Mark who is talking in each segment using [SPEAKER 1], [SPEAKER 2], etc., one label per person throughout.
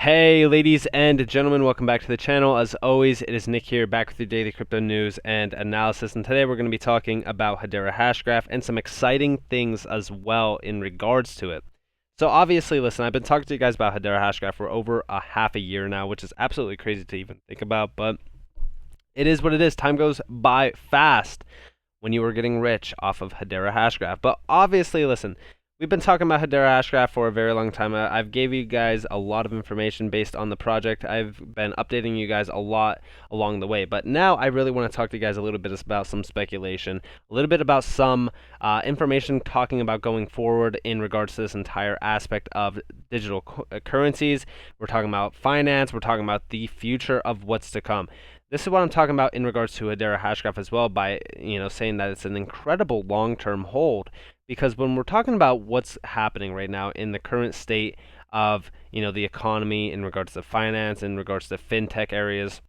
[SPEAKER 1] Hey ladies and gentlemen, welcome back to the channel. As always, it is Nick here, back with your daily crypto news and analysis, and today we're going to be talking about Hedera Hashgraph and some exciting things as well in regards to it. So obviously, listen, I've been talking to you guys about Hedera Hashgraph for over a half a year now, which is absolutely crazy to even think about, but it is what it is. Time goes by fast when you were getting rich off of Hedera Hashgraph. But obviously, listen, we've been talking about Hedera Hashgraph for a very long time. I've gave you guys a lot of information based on the project. I've been updating you guys a lot along the way. But now I really want to talk to you guys a little bit about some speculation, a little bit about some information talking about going forward in regards to this entire aspect of digital currencies. We're talking about finance. We're talking about the future of what's to come. This is what I'm talking about in regards to Hedera Hashgraph as well, by saying that it's an incredible long-term hold, because when we're talking about what's happening right now in the current state of the economy in regards to finance, in regards to fintech areas,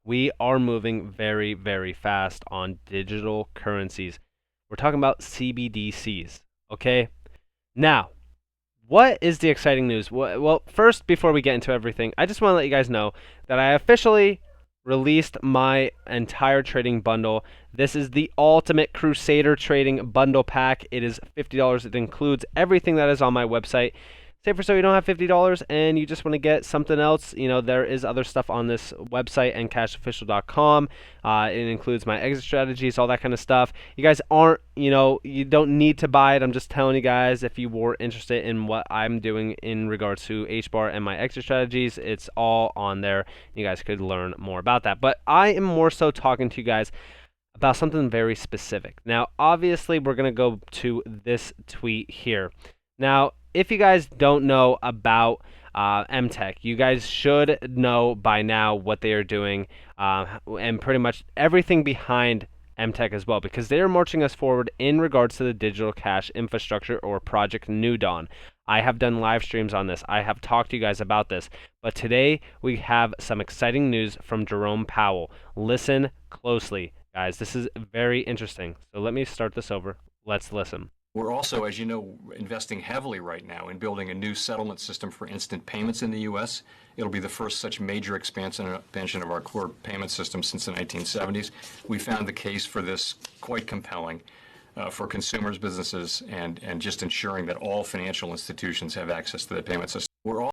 [SPEAKER 1] we are moving very, very fast on digital currencies. We're talking about CBDCs, okay? Now, what is the exciting news? Well, first, before we get into everything, I just want to let you guys know that I officially released my entire trading bundle. This is the ultimate Crusader trading bundle pack. It is $50. It includes everything that is on my website. Say for so you don't have $50 and you just want to get something else, there is other stuff on this website, NCashOfficial.com. It includes my exit strategies, all that kind of stuff. You guys aren't, you don't need to buy it. I'm just telling you guys, if you were interested in what I'm doing in regards to HBAR and my exit strategies, it's all on there. You guys could learn more about that. But I am more so talking to you guys about something very specific. Now, obviously, we're going to go to this tweet here. Now, if you guys don't know about MTech, you guys should know by now what they are doing and pretty much everything behind MTech as well, because they are marching us forward in regards to the digital cash infrastructure, or Project New Dawn. I have done live streams on this. I have talked to you guys about this. But today we have some exciting news from Jerome Powell. Listen closely, guys. This is very interesting. So let me start this over. Let's listen.
[SPEAKER 2] We're also, as you know, investing heavily right now in building a new settlement system for instant payments in the U.S. It'll be the first such major expansion of our core payment system since the 1970s. We found the case for this quite compelling for consumers, businesses, and just ensuring that all financial institutions have access to the payment system.
[SPEAKER 1] All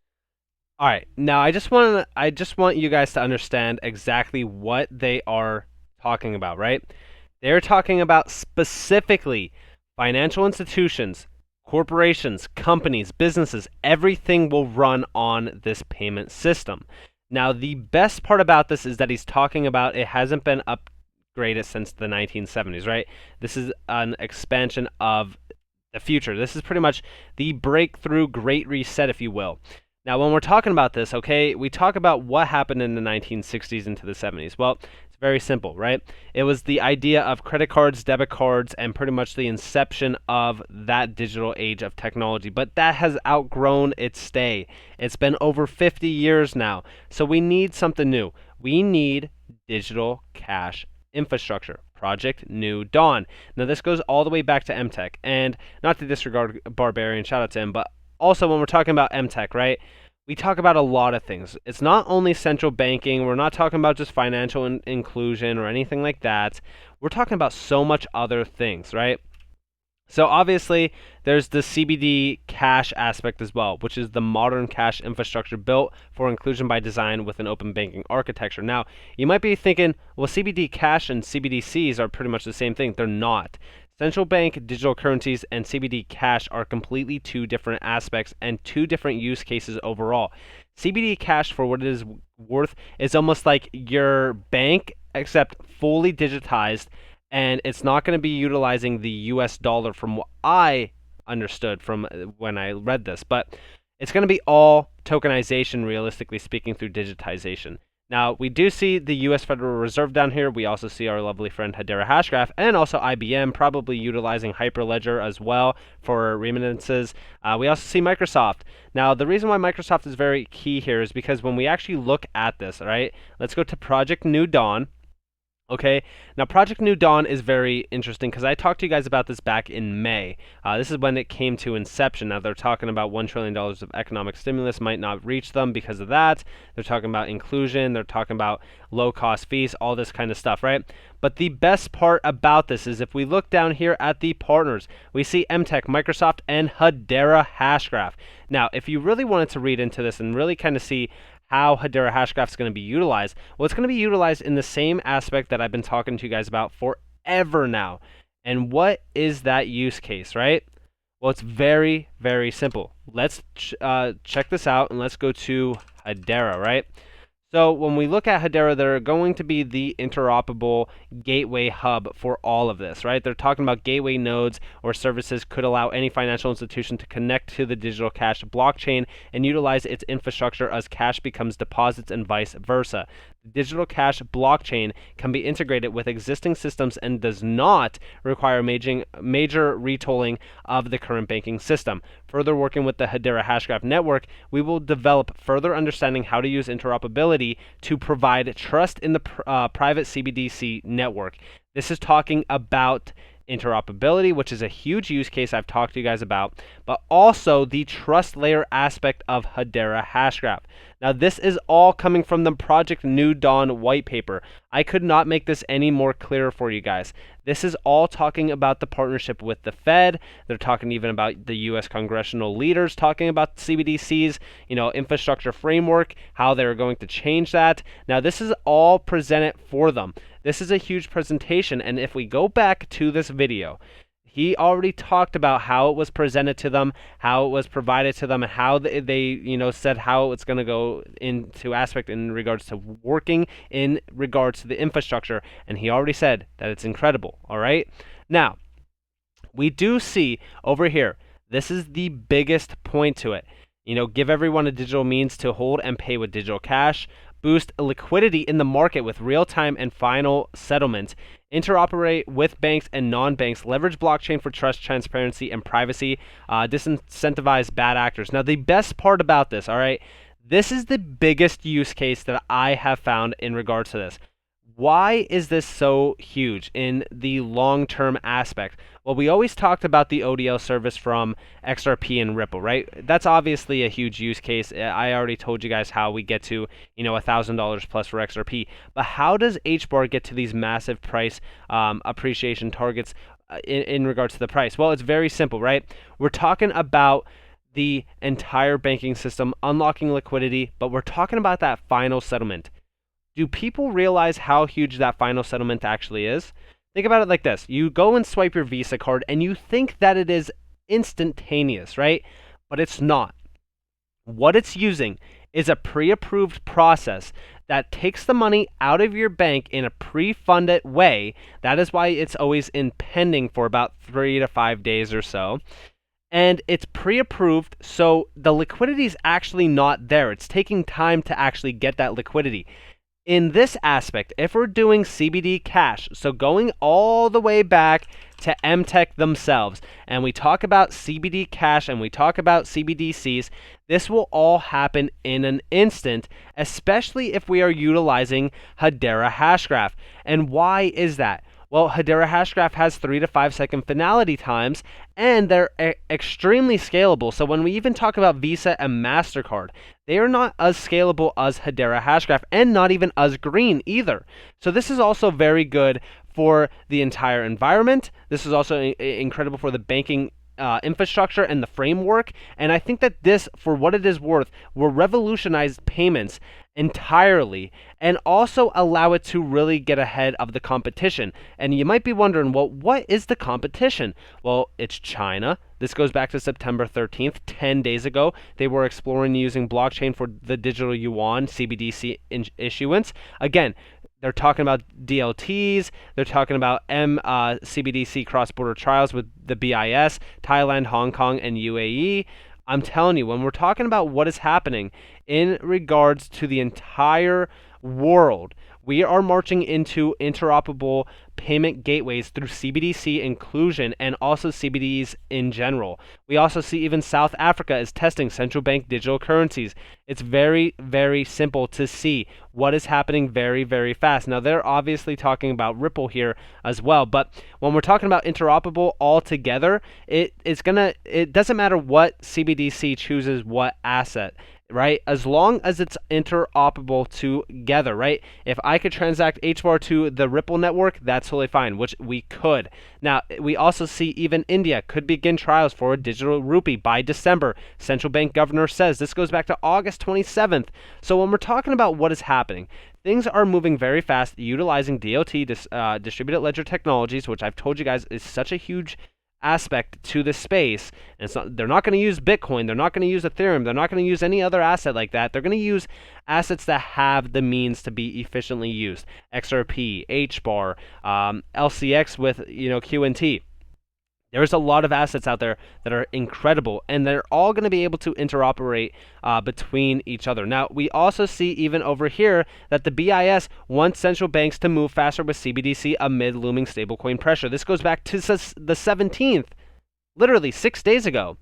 [SPEAKER 1] right, now I just want you guys to understand exactly what they are talking about, right? They're talking about specifically financial institutions, corporations, companies, businesses, everything will run on this payment system. Now, the best part about this is that he's talking about it hasn't been upgraded since the 1970s, right? This is an expansion of the future. This is pretty much the breakthrough great reset, if you will. Now, when we're talking about this, okay, we talk about what happened in the 1960s into the 70s. Well, very simple, right? It was the idea of credit cards, debit cards, and pretty much the inception of that digital age of technology. But that has outgrown its stay. It's been over 50 years now. So we need something new. We need digital cash infrastructure. Project New Dawn. Now, this goes all the way back to MTech. And not to disregard Barbarian, shout out to him, but also when we're talking about MTech, right? We talk about a lot of things. It's not only central banking. We're not talking about just financial inclusion or anything like that. We're talking about so much other things, right? So obviously, there's the CBD cash aspect as well, which is the modern cash infrastructure built for inclusion by design with an open banking architecture. Now, you might be thinking, well, CBD cash and CBDCs are pretty much the same thing. They're not. Central bank digital currencies and CBD cash are completely two different aspects and two different use cases overall. CBD cash, for what it is worth, is almost like your bank, except fully digitized, and it's not going to be utilizing the US dollar from what I understood from when I read this, but it's going to be all tokenization, realistically speaking, through digitization. Now, we do see the U.S. Federal Reserve down here. We also see our lovely friend Hedera Hashgraph, and also IBM probably utilizing Hyperledger as well for remittances. We also see Microsoft. Now, the reason why Microsoft is very key here is because when we actually look at this, right, let's go to Project New Dawn. Okay, now Project New Dawn is very interesting because I talked to you guys about this back in May. This is when it came to inception. Now they're talking about $1 trillion of economic stimulus might not reach them because of that. They're talking about inclusion, they're talking about low cost fees, all this kind of stuff, right? But the best part about this is if we look down here at the partners, we see MTech, Microsoft, and Hedera Hashgraph. Now, if you really wanted to read into this and really kind of see how Hedera Hashgraph is going to be utilized, well, it's going to be utilized in the same aspect that I've been talking to you guys about forever now. And what is that use case, right? Well, it's very, very simple. Let's check this out, and let's go to Hedera, right? So when we look at Hedera, they're going to be the interoperable gateway hub for all of this, right? They're talking about gateway nodes or services could allow any financial institution to connect to the digital cash blockchain and utilize its infrastructure as cash becomes deposits and vice versa. The digital cash blockchain can be integrated with existing systems and does not require major retooling of the current banking system. Further working with the Hedera Hashgraph network, we will develop further understanding how to use interoperability to provide trust in the private CBDC network. This is talking about interoperability, which is a huge use case I've talked to you guys about, but also the trust layer aspect of Hedera Hashgraph. Now, this is all coming from the Project New Dawn white paper. I could not make this any more clear for you guys. This is all talking about the partnership with the Fed. They're talking even about the U.S. congressional leaders talking about CBDCs, infrastructure framework, how they're going to change that. Now, this is all presented for them. This is a huge presentation, and if we go back to this video, he already talked about how it was presented to them, how it was provided to them, and how they said how it's going to go into aspect in regards to working in regards to the infrastructure, and he already said that it's incredible, all right? Now, we do see over here, this is the biggest point to it. Give everyone a digital means to hold and pay with digital cash, boost liquidity in the market with real-time and final settlement, interoperate with banks and non-banks, leverage blockchain for trust, transparency, and privacy, disincentivize bad actors. Now, the best part about this, all right, this is the biggest use case that I have found in regards to this. Why is this so huge in the long-term aspect? Well, we always talked about the ODL service from XRP and Ripple, right? That's obviously a huge use case. I already told you guys how we get to, $1,000 plus for XRP. But how does HBAR get to these massive price appreciation targets in regards to the price? Well, it's very simple, right? We're talking about the entire banking system unlocking liquidity, but we're talking about that final settlement. Do people realize how huge that final settlement actually is? Think about it like this. You go and swipe your Visa card and you think that it is instantaneous, right? But it's not. What it's using is a pre-approved process that takes the money out of your bank in a pre-funded way. That is why it's always in pending for about 3 to 5 days or so. And it's pre-approved, so the liquidity is actually not there. It's taking time to actually get that liquidity. In this aspect, if we're doing CBD cash, so going all the way back to MTech themselves, and we talk about CBD cash and we talk about CBDCs, this will all happen in an instant, especially if we are utilizing Hedera Hashgraph. And why is that? Well, Hedera Hashgraph has 3 to 5 second finality times, and they're extremely scalable. So when we even talk about Visa and MasterCard, they are not as scalable as Hedera Hashgraph, and not even as green either. So this is also very good for the entire environment. This is also incredible for the banking infrastructure and the framework. And I think that this, for what it is worth, will revolutionize payments entirely and also allow it to really get ahead of the competition. And you might be wondering, well, what is the competition? Well, it's China. This goes back to September 13th, 10 days ago. They were exploring using blockchain for the digital yuan CBDC issuance. Again, they're talking about DLTs. They're talking about CBDC cross-border trials with the BIS, Thailand, Hong Kong, and UAE. I'm telling you, when we're talking about what is happening in regards to the entire world, We are marching into interoperable payment gateways through CBDC inclusion and also CBDCs in general. We also see even South Africa is testing central bank digital currencies. It's very, very simple to see what is happening very, very fast. Now, they're obviously talking about Ripple here as well, but when we're talking about interoperable altogether, it doesn't matter what CBDC chooses what asset, right? As long as it's interoperable together, right? If I could transact HBAR to the Ripple network, that's totally fine, which we could. Now, we also see even India could begin trials for a digital rupee by December. Central bank governor says this goes back to August 27th. So when we're talking about what is happening, things are moving very fast, utilizing DLT, distributed ledger technologies, which I've told you guys is such a huge aspect to the space. And they're not going to use Bitcoin, they're not going to use Ethereum, they're not going to use any other asset like that. They're going to use assets that have the means to be efficiently used. XRP, HBAR, LCX with QNT. There's a lot of assets out there that are incredible, and they're all going to be able to interoperate between each other. Now, we also see even over here that the BIS wants central banks to move faster with CBDC amid looming stablecoin pressure. This goes back to the 17th, literally 6 days ago.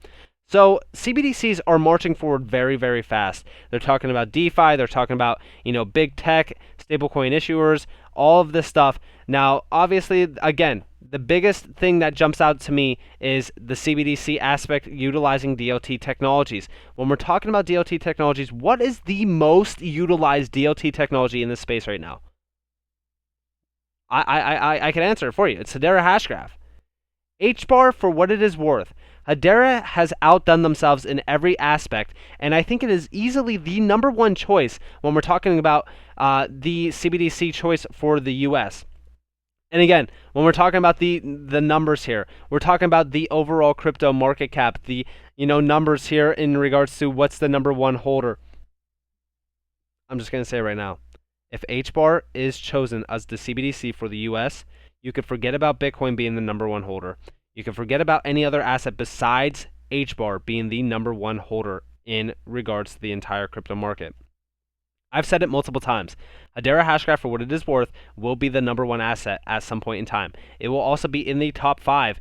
[SPEAKER 1] So CBDCs are marching forward very, very fast. They're talking about DeFi, they're talking about, big tech, stablecoin issuers, all of this stuff. Now, obviously, again, the biggest thing that jumps out to me is the CBDC aspect utilizing DLT technologies. When we're talking about DLT technologies, what is the most utilized DLT technology in this space right now? I can answer it for you. It's Hedera Hashgraph. HBAR, for what it is worth, Hedera has outdone themselves in every aspect, and I think it is easily the number one choice when we're talking about the CBDC choice for the US. And again, when we're talking about the numbers here, we're talking about the overall crypto market cap, the numbers here in regards to what's the number one holder. I'm just going to say right now, if HBAR is chosen as the CBDC for the US, you could forget about Bitcoin being the number one holder. You can forget about any other asset besides HBAR being the number one holder in regards to the entire crypto market. I've said it multiple times. Hedera Hashgraph, for what it is worth, will be the number one asset at some point in time. It will also be in the top 5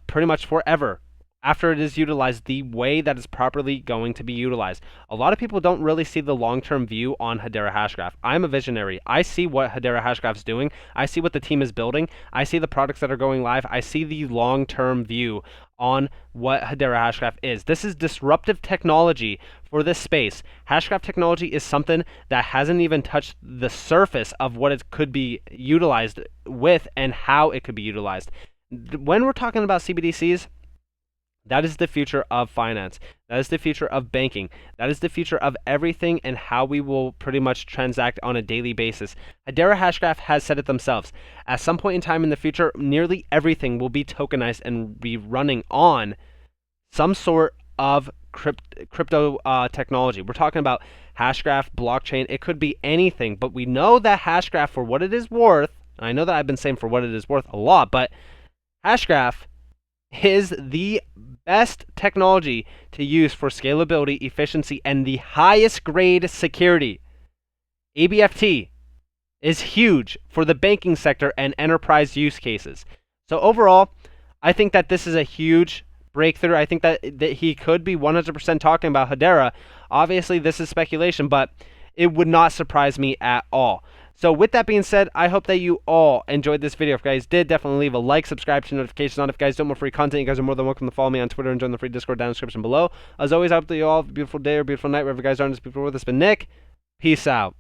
[SPEAKER 1] pretty much forever after it is utilized the way that it's properly going to be utilized. A lot of people don't really see the long-term view on Hedera Hashgraph. I'm a visionary. I see what Hedera Hashgraph is doing. I see what the team is building. I see the products that are going live. I see the long-term view on what Hedera Hashgraph is. This is disruptive technology for this space. Hashgraph technology is something that hasn't even touched the surface of what it could be utilized with and how it could be utilized. When we're talking about CBDCs, that is the future of finance. That is the future of banking. That is the future of everything and how we will pretty much transact on a daily basis. Hedera Hashgraph has said it themselves. At some point in time in the future, nearly everything will be tokenized and be running on some sort of crypto technology. We're talking about Hashgraph, blockchain. It could be anything, but we know that Hashgraph, for what it is worth, and I know that I've been saying for what it is worth a lot, but Hashgraph is the best technology to use for scalability, efficiency, and the highest grade security. ABFT is huge for the banking sector and enterprise use cases. So overall, I think that this is a huge breakthrough. I think that he could be 100% talking about Hedera. Obviously, this is speculation, but it would not surprise me at all. So with that being said, I hope that you all enjoyed this video. If you guys did, definitely leave a like, subscribe to notifications on. If you guys don't want more free content, you guys are more than welcome to follow me on Twitter and join the free Discord down in the description below. As always, I hope that you all have a beautiful day or beautiful night wherever you guys are in this beautiful world. It's been Nick. Peace out.